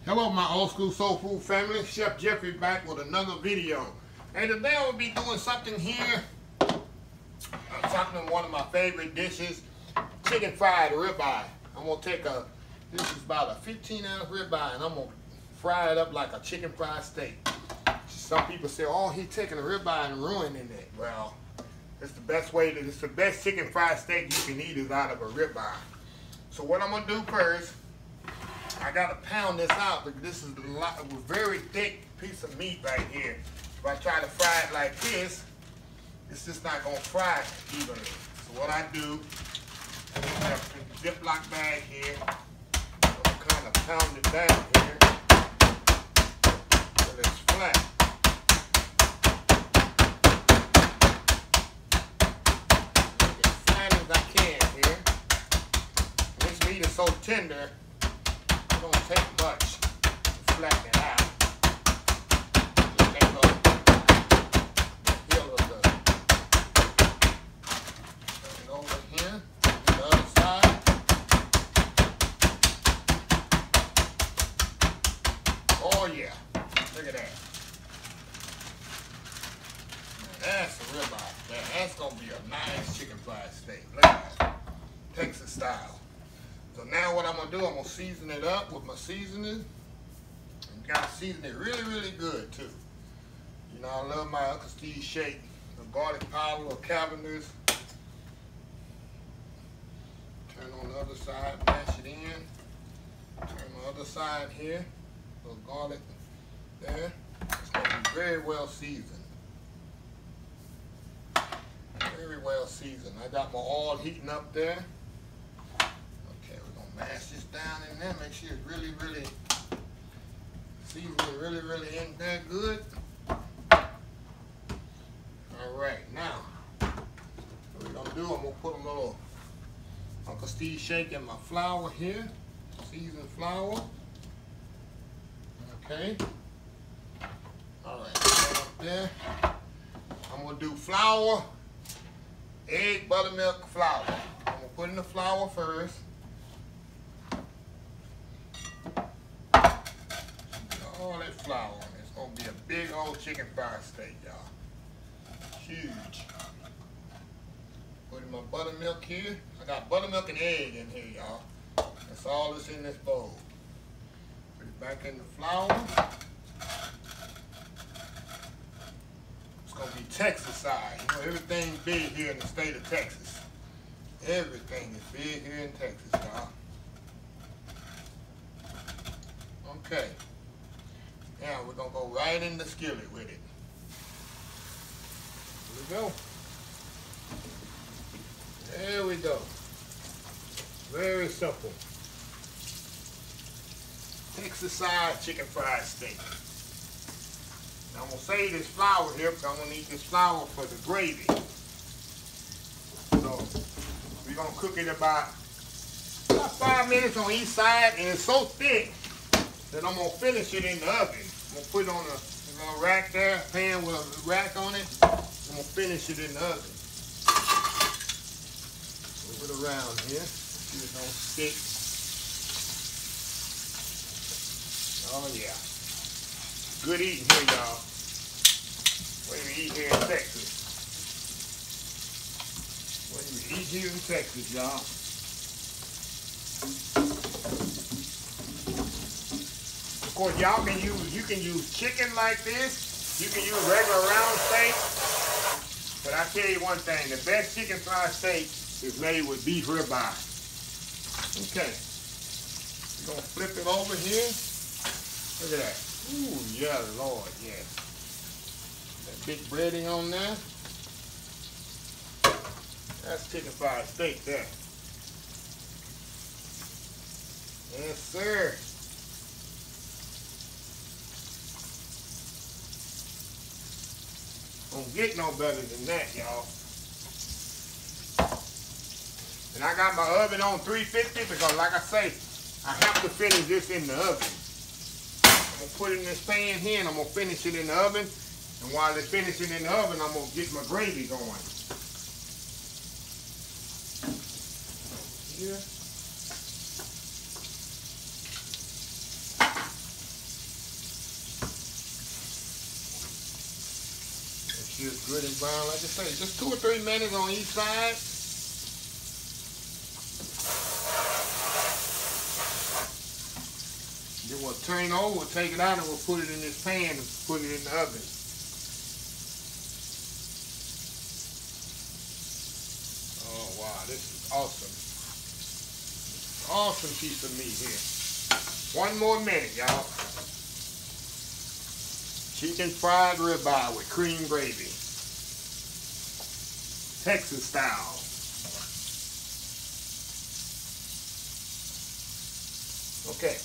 Hello my old school soul food family, Chef Jeffrey back with another video. And today I will be doing something here, something one of my favorite dishes, chicken fried ribeye. I'm going to take this is about a 15-ounce ribeye and I'm going to fry it up like a chicken fried steak. Some people say, oh, he's taking a ribeye and ruining it. Well, it's the best chicken fried steak you can eat is out of a ribeye. So what I'm going to do first, I gotta pound this out because this is a very thick piece of meat right here. If I try to fry it like this, it's just not gonna fry evenly. So what I do, I have a Ziploc bag here. I'm kind of pound it down here till it's flat. Make it as flat as I can here. This meat is so tender. It don't take much to flatten it out. Let that go. The heel of the. Turn it over here. The other side. Oh yeah. Look at that. Now that's a ribeye. That's gonna be a nice chicken fried steak. Look at that. Texas style. So now what I'm going to do, I'm going to season it up with my seasoning. And got to season it really, really good too. You know, I love my Uncle Steve shake. The garlic powder or Cavender's. Turn on the other side, mash it in. Turn the other side here. A little garlic there. It's going to be very well seasoned. Very well seasoned. I got my oil heating up there. Mash this down in there, make sure it's really, really seasoned, really in there good. Alright, now, what we're going to do, I'm going to put a little Uncle Steve shake in my flour here, seasoned flour. Okay. Alright, that up there. I'm going to do flour, egg, buttermilk, flour. I'm going to put in the flour first. All that flour on it. It's gonna be a big old chicken fried steak, y'all. Huge. Put in my buttermilk here. I got buttermilk and egg in here, y'all. That's all that's in this bowl. Put it back in the flour. It's gonna be Texas size. You know, everything's big here in the state of Texas. Everything is big here in Texas, y'all. Okay. Now we're going to go right in the skillet with it. Here we go. There we go. Very simple. Texas side chicken fried steak. Now I'm going to save this flour here because I'm going to need this flour for the gravy. So we're going to cook it about 5 minutes on each side, and it's so thick that I'm going to finish it in the oven. I'm going to put it on a rack there, pan with a rack on it. I'm going to finish it in the oven. Move it around here. See it don't stick. Oh yeah. Good eating here, y'all. Way we eat here in Texas. Way we eat here in Texas, y'all. Of course, you can use chicken like this. You can use regular round steak. But I tell you one thing, the best chicken fried steak is made with beef ribeye. Okay. We're going to flip it over here. Look at that. Ooh, yeah, Lord, yes. That big breading on there. That's chicken fried steak there. Yes, sir. Don't get no better than that, y'all. And I got my oven on 350 because, like I say, I have to finish this in the oven. I'm going to put it in this pan here and I'm going to finish it in the oven. And while it's finishing in the oven, I'm going to get my gravy going. Here. this good and brown. Like I say, just 2 or 3 minutes on each side. Then we'll turn it over, we'll take it out, and we'll put it in this pan and put it in the oven. Oh wow, this is awesome. Awesome piece of meat here. 1 more minute, y'all. Chicken fried ribeye with cream gravy. Texas style. Okay,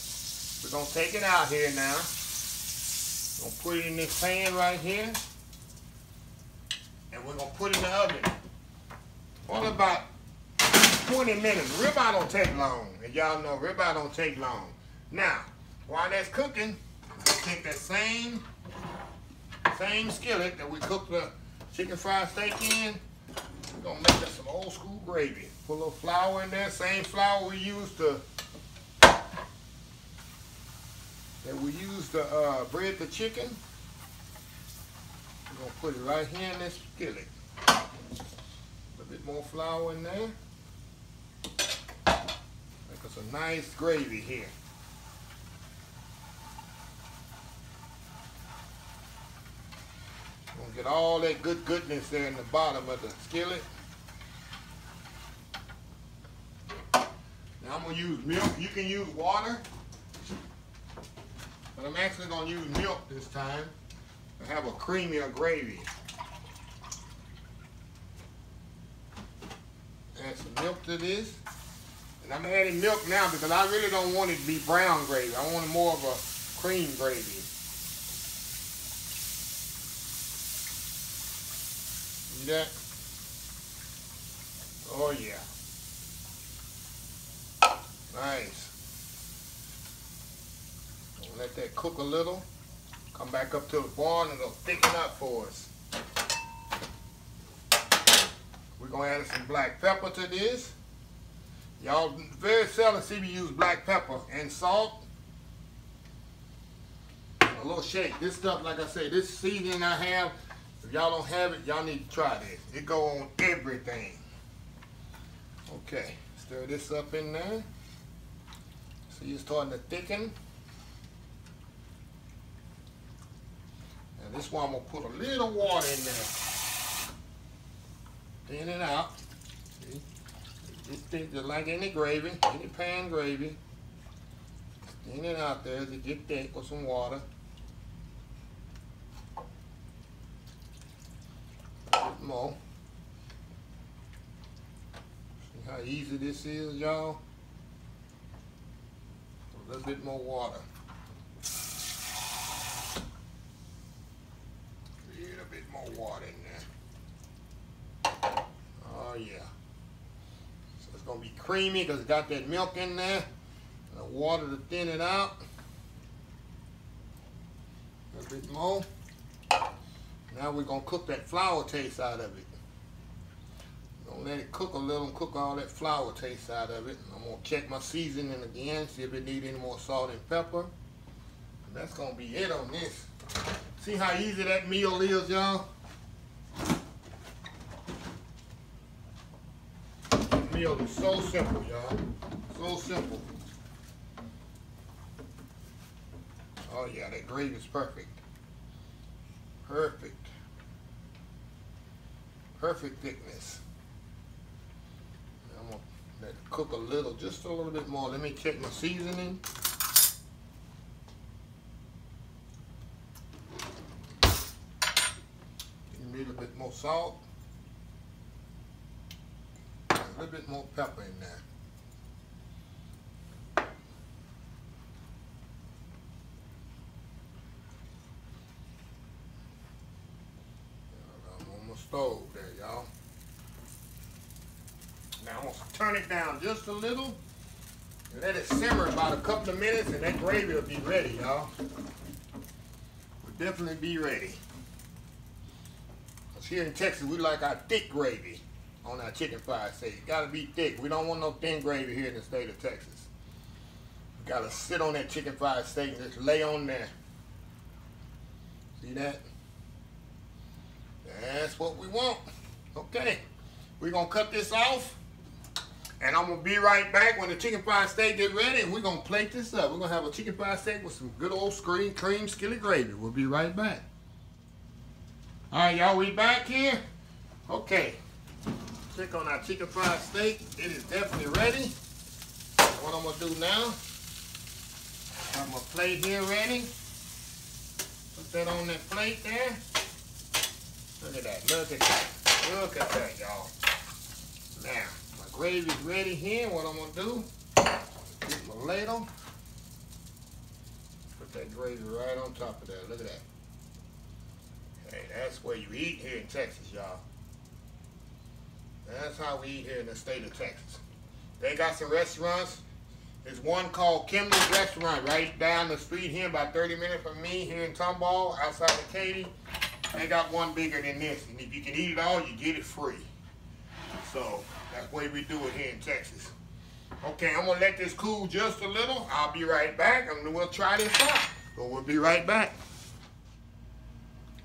we're gonna take it out here now. We're gonna put it in this pan right here. And we're gonna put it in the oven. Only about 20 minutes. Ribeye don't take long. And y'all know ribeye don't take long. Now, while that's cooking, we'll take that same skillet that we cooked the chicken fried steak in. We're gonna make us some old school gravy. Put a little flour in there, same flour we used to bread the chicken. We're gonna put it right here in this skillet. A little bit more flour in there. Make us a nice gravy here. We're gonna get all that good goodness there in the bottom of the skillet. Now I'm gonna use milk. You can use water, but I'm actually gonna use milk this time to have a creamier gravy. Add some milk to this. And I'm adding milk now because I really don't want it to be brown gravy. I want it more of a cream gravy. See that? Oh yeah. Nice. We'll let that cook a little. Come back up to the boil and it'll thicken up for us. We're gonna add some black pepper to this. Y'all very seldom see me use black pepper and salt. A little shake. This stuff, like I say, this seasoning I have, if y'all don't have it, y'all need to try this. It go on everything. Okay, stir this up in there. See it's starting to thicken. And this one I'm gonna put a little water in there. Thin it out. See? Just like any gravy, any pan gravy. Thin it out there to get thick with some water. A bit more. See how easy this is, y'all? A little bit more water. A little bit more water in there. Oh yeah. So it's gonna be creamy because it's got that milk in there. The water to thin it out. A little bit more. Now we're gonna cook that flour taste out of it. Gonna let it cook a little and cook all that flour taste out of it. I'm gonna check my seasoning again, see if it needs any more salt and pepper. And that's gonna be it on this. See how easy that meal is, y'all? This meal is so simple, y'all. So simple. Oh yeah, that gravy is perfect. Perfect. Perfect thickness. Now I'm gonna let it cook a little, just a little bit more. Let me check my seasoning. A little bit more salt. A little bit more pepper in there. Stove there, y'all. Now I'm gonna turn it down just a little and let it simmer about a couple of minutes, and that gravy will be ready, y'all. Will definitely be ready. Cause here in Texas, we like our thick gravy on our chicken fried steak. It gotta be thick. We don't want no thin gravy here in the state of Texas. We gotta sit on that chicken fried steak and just lay on there. See that? That's what we want. Okay, we're gonna cut this off, and I'm gonna be right back when the chicken fried steak get ready, and we're gonna plate this up. We're gonna have a chicken fried steak with some good old cream skillet gravy. We'll be right back. All right, y'all, we back here. Okay, check on our chicken fried steak. It is definitely ready. What I'm gonna do now, I'm gonna plate here ready. Put that on that plate there. Look at that, look at that. Look at that, y'all. Now, my gravy's ready here. What I'm gonna do, get my ladle. Put that gravy right on top of that. Look at that. Hey, that's where you eat here in Texas, y'all. That's how we eat here in the state of Texas. They got some restaurants. There's one called Kimberly's Restaurant right down the street here, about 30 minutes from me here in Tomball, outside of Katy. They got one bigger than this, and if you can eat it all, you get it free. So that's the way we do it here in Texas. Okay, I'm gonna let this cool just a little. I'll be right back, and we'll try this out. So we'll be right back.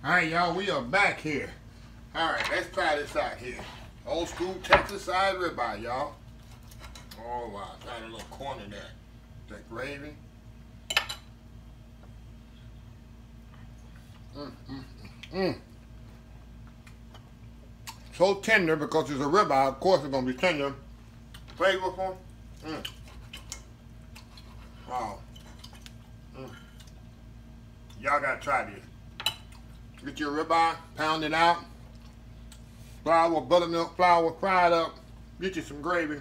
All right, y'all, we are back here. All right, let's try this out here. Old school Texas side ribeye, y'all. Oh wow, try a little corner there. That gravy. So tender because it's a ribeye. Of course, it's gonna be tender, flavorful. Wow. Y'all gotta try this. Get your ribeye, pound it out. Flour, buttermilk flour, fry it up. Get you some gravy.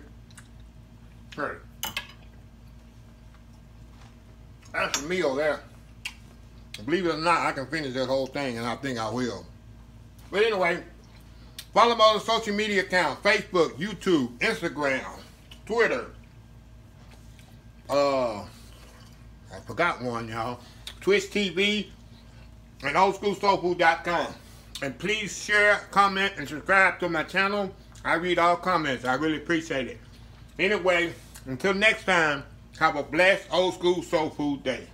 Hey. That's a meal there. Believe it or not, I can finish that whole thing, and I think I will. But anyway, follow my other social media accounts: Facebook, YouTube, Instagram, Twitter. I forgot one, y'all. Twitch TV and oldschoolsoulfood.com. And please share, comment, and subscribe to my channel. I read all comments. I really appreciate it. Anyway, until next time, have a blessed old school soul food day.